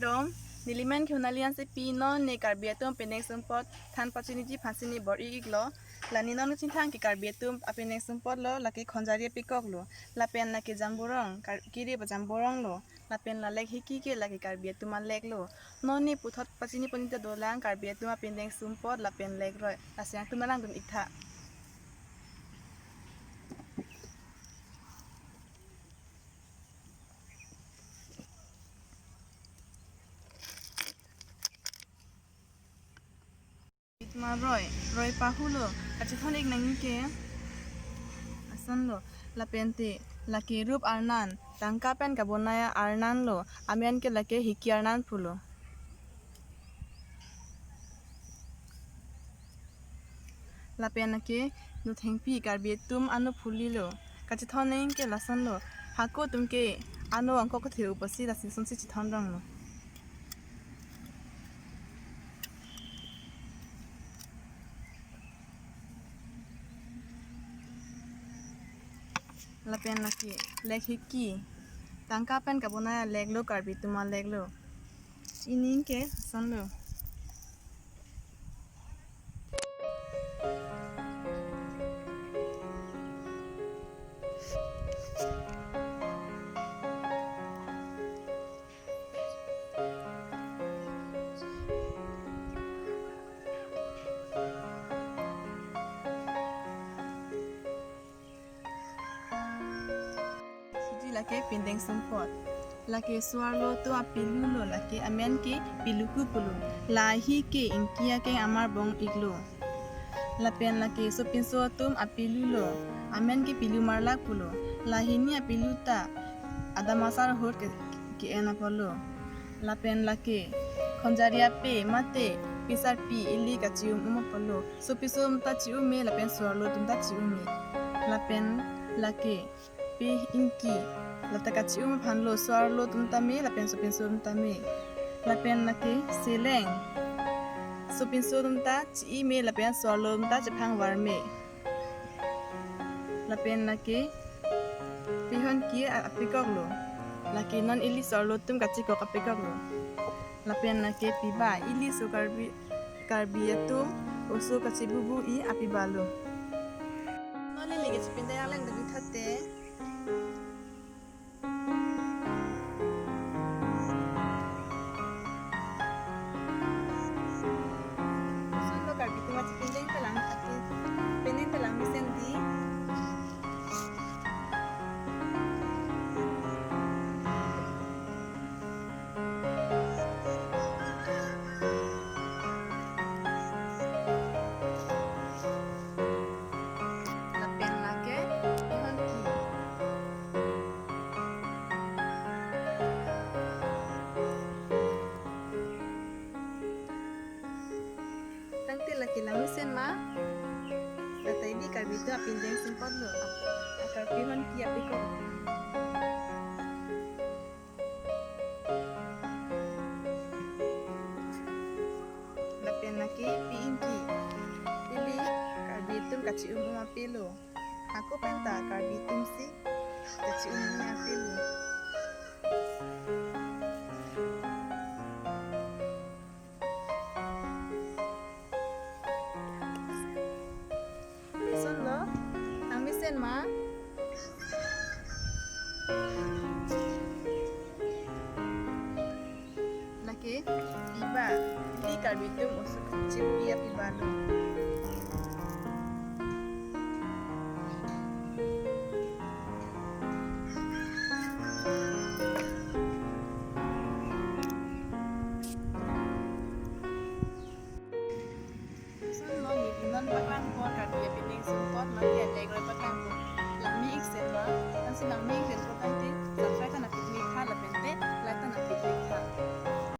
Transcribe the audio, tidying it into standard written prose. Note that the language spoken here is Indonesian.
Dom, niliman kiunalian si Pino ne karbiatum penek sumpot tan pachiniji phasini bor iglo laninon chintang ki karbiatum apenek sumpot lo laki khonjaria pikok lo lapen na ki jamborong kiri ba jamborong lo lapen la lek hiki ke laki karbiatum lek lo noni puthot pachini ponita dolang karbiatum apenek sumpot lapen lek roi asyang tumarang dum ikha Ma Roy pahulo kachithon ik nangi ke asan lo lapente laki rup arnan tangka pen kabonaya arnan lo amian ke lake hiki arnan pulo lapen lake nuthengpi karbietum anu phulilo kachithon ning ke lasan lo hako tumke anu angko ko theu pasi lasi sonsi chithon rang lo lapen laki lek hiki tangka pen kabonaya lek lo karbietum lek lo ining ke san lo laki pindeng sumpot laki suarlo tu apilu lo laki amen ki piluku pulu lahi ke inkia ke amar bong iglo lapen laki supinso tum apilu lo amen ki pilu marlak pulu lahini apilu ta ada masar hot ke ena polo lapen laki khonjaria pe mate pisar pi ili kacium polo supisum ta cium me lapen suarlo tum ta cium me lapen laki pe inki lata kacium phanlo suarlo tum ta me lapen supinso tum ta me lapen laki seleng supinso tum ta chi me lapen suarlo tum ta jephang war me lapen laki pihon ki apikok lo laki non ili suarlo tum kachiko kapikok lo lapen laki piba ili su karbiatum usu kacibubu I apibalo noli lege chipinda yang leng dagi thate sundo karbiatum chipinda telang thate penen telang misen di laki lang sen ma data ini karbito apindeng simpon lo akar pihon kia piko lapen laki piinki ili karbitum kaci apilo aku penta karbitum si kaci apilo ma laki iba di karbitum usuk cipia pibalo